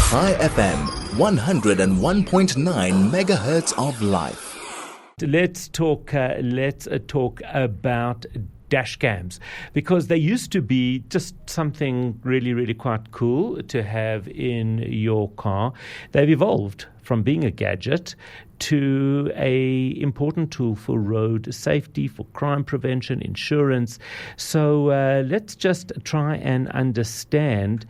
High FM, 101.9 megahertz of life. Let's talk about dash cams, because they used to be just something really, really quite cool to have in your car. They've evolved from being a gadget to a important tool for road safety, for crime prevention, insurance. So let's just try and understand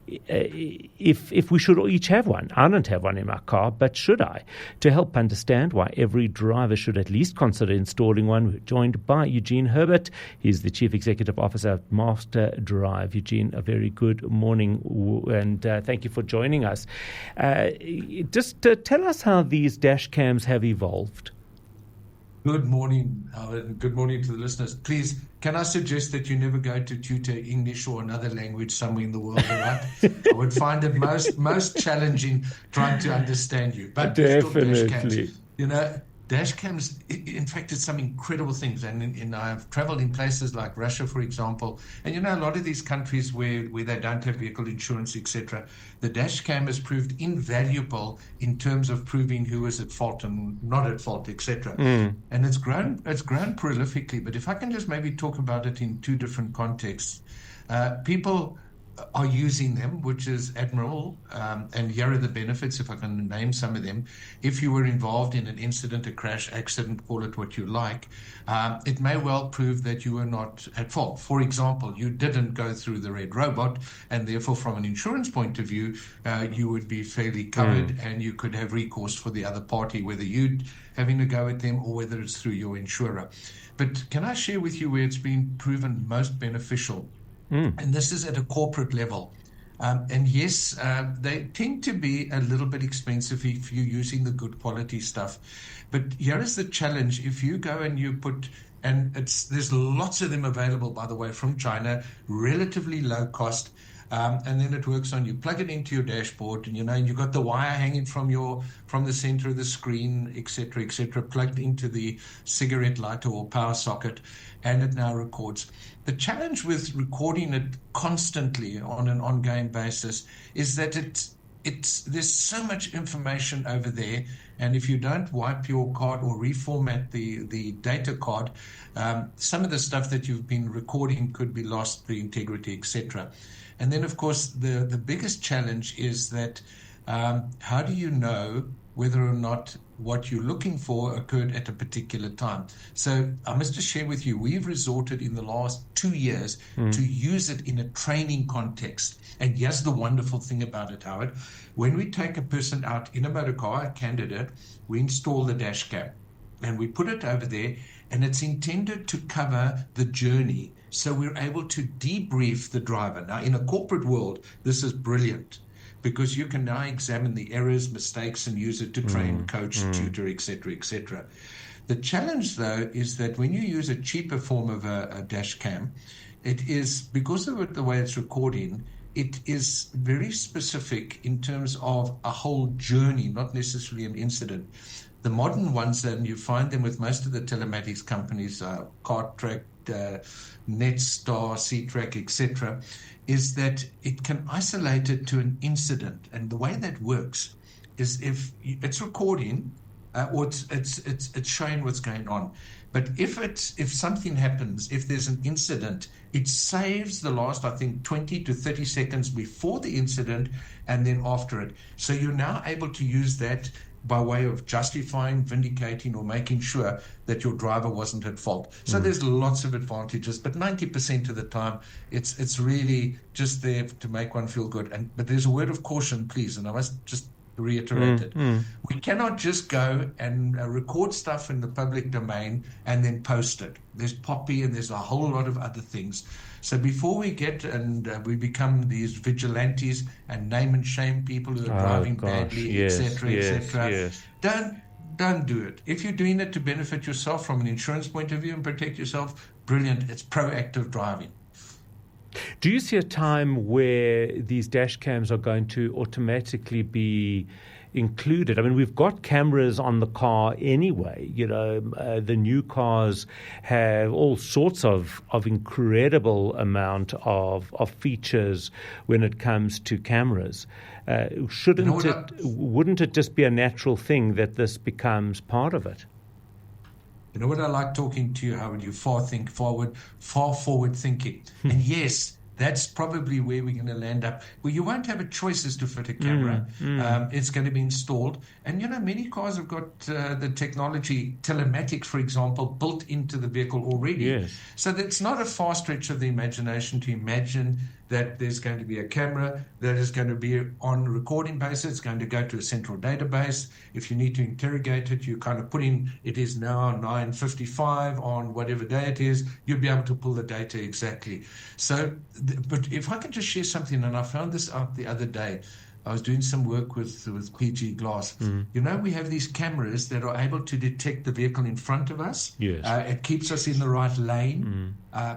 if we should each have one. I don't have one in my car, but should I? To help understand why every driver should at least consider installing one, we're joined by Eugene Herbert. He's the Chief Executive Officer of Master Drive. Eugene, a very good morning, and thank you for joining us. Just tell us how these dash cams have evolved. Good morning, Alan. Good morning to the listeners. Please, can I suggest that you never go to tutor English or another language somewhere in the world, all right? I would find it most challenging trying to understand you. But definitely, dash cams, dash cams, in fact, it's some incredible things. And I've traveled in places like Russia, for example. And, a lot of these countries where they don't have vehicle insurance, etc., the dash cam has proved invaluable in terms of proving who is at fault and not at fault, etc. And it's grown prolifically. But if I can just maybe talk about it in two different contexts. People are using them, which is admirable, and here are the benefits, if I can name some of them. If you were involved in an incident, a crash, accident, call it what you like, it may well prove that you were not at fault. For example, you didn't go through the red robot, and therefore from an insurance point of view, you would be fairly covered, and you could have recourse for the other party, whether you're having a go at them or whether it's through your insurer. But can I share with you where it's been proven most beneficial? And this is at a corporate level. And yes, they tend to be a little bit expensive if you're using the good quality stuff. But here is the challenge. If you go and you put, and there's lots of them available, by the way, from China, relatively low cost. And then it works on, you plug it into your dashboard, and you've got the wire hanging from the center of the screen, etc., plugged into the cigarette lighter or power socket, and it now records. The challenge with recording it constantly on an ongoing basis is that there's so much information over there, and if you don't wipe your card or reformat the data card, some of the stuff that you've been recording could be lost, the integrity, etc. And then, of course, the biggest challenge is that how do you know whether or not what you're looking for occurred at a particular time? So I must just share with you, we've resorted in the last 2 years to use it in a training context. And here's the wonderful thing about it, Howard. When we take a person out in a motor car, a candidate, we install the dash cam and we put it over there, and it's intended to cover the journey. So we're able to debrief the driver. Now, in a corporate world, this is brilliant, because you can now examine the errors, mistakes, and use it to train, coach, tutor, etc. The challenge, though, is that when you use a cheaper form of a dash cam, it is, because of the way it's recording, it is very specific in terms of a whole journey, not necessarily an incident. The modern ones, and you find them with most of the telematics companies, CarTrack, Netstar, C-Track, etc., is that it can isolate it to an incident. And the way that works is if it's recording or it's showing what's going on. But if something happens, if there's an incident, it saves the last, I think, 20 to 30 seconds before the incident and then after it. So you're now able to use that by way of justifying, vindicating, or making sure that your driver wasn't at fault. So there's lots of advantages, but 90% of the time, it's really just there to make one feel good. But there's a word of caution, please, and I must just reiterate it. We cannot just go and record stuff in the public domain and then post it. There's POPI and there's a whole lot of other things. So before we get and we become these vigilantes and name and shame people who are driving badly, etc., don't do it. If you're doing it to benefit yourself from an insurance point of view and protect yourself, brilliant. It's proactive driving. Do you see a time where these dash cams are going to automatically be included? I mean, we've got cameras on the car anyway. The new cars have all sorts of incredible amount of features when it comes to cameras. Wouldn't it just be a natural thing that this becomes part of it? You know what I like talking to you, Howard? You far forward thinking. And yes, that's probably where we're going to land up. Well, you won't have a choice as to fit a camera. It's going to be installed. And, many cars have got the technology, telematics, for example, built into the vehicle already. Yes. So it's not a far stretch of the imagination to imagine that there's going to be a camera that is going to be on recording basis. It's going to go to a central database. If you need to interrogate it, you kind of put in, it is now 9:55 on whatever day it is. You'll be able to pull the data exactly. So, but if I can just share something, and I found this out the other day. I was doing some work with PG Glass. We have these cameras that are able to detect the vehicle in front of us. Yes. It keeps us in the right lane.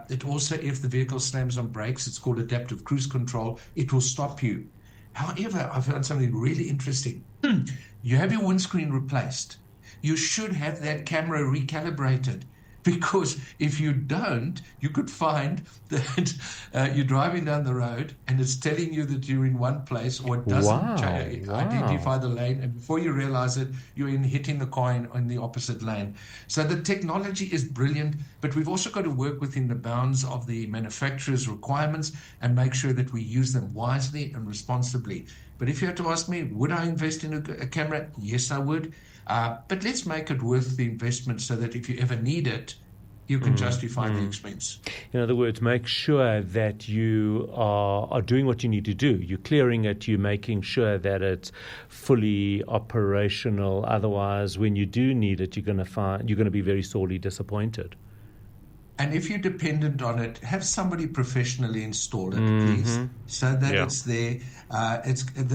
It also, if the vehicle slams on brakes, it's called adaptive cruise control, it will stop you. However, I found something really interesting. You have your windscreen replaced. You should have that camera recalibrated. Because if you don't, you could find that you're driving down the road and it's telling you that you're in one place, or it doesn't identify the lane. And before you realize it, you're hitting the car in the opposite lane. So the technology is brilliant, but we've also got to work within the bounds of the manufacturer's requirements and make sure that we use them wisely and responsibly. But if you had to ask me, would I invest in a camera? Yes, I would. But let's make it worth the investment so that if you ever need it, you can justify the expense. In other words, make sure that you are doing what you need to do. You're clearing it, you're making sure that it's fully operational. Otherwise, when you do need it, you're going to be very sorely disappointed. And if you're dependent on it, have somebody professionally install it, please, so that it's there.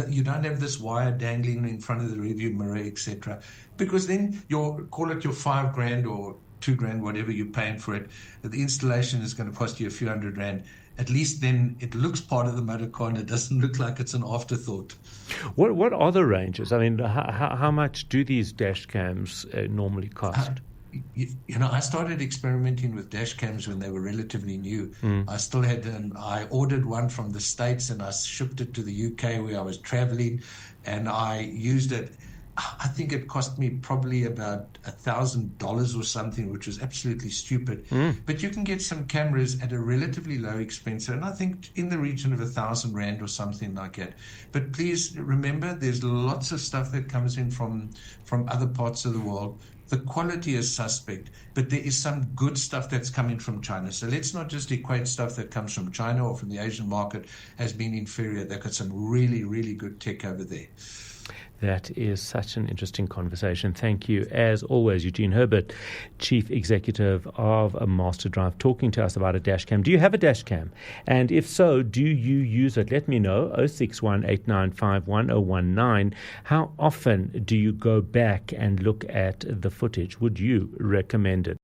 You don't have this wire dangling in front of the rearview mirror, etc. Because then call it your $5,000 or $2,000, whatever you're paying for it. The installation is going to cost you a few $100. At least then it looks part of the motor car and it doesn't look like it's an afterthought. What are the ranges? I mean, how much do these dash cams normally cost? I started experimenting with dash cams when they were relatively new. I still had I ordered one from the States and I shipped it to the UK where I was traveling, and I used it. I think it cost me probably about $1,000 or something, which was absolutely stupid. But you can get some cameras at a relatively low expense, and I think in the region of R1,000 or something like that. But please remember, there's lots of stuff that comes in from other parts of the world. The quality is suspect, but there is some good stuff that's coming from China. So let's not just equate stuff that comes from China or from the Asian market as being inferior. They've got some really, really good tech over there. That is such an interesting conversation. Thank you, as always, Eugene Herbert, Chief Executive of MasterDrive, talking to us about a dash cam. Do you have a dash cam? And if so, do you use it? Let me know, 061 895 1019. How often do you go back and look at the footage? Would you recommend it?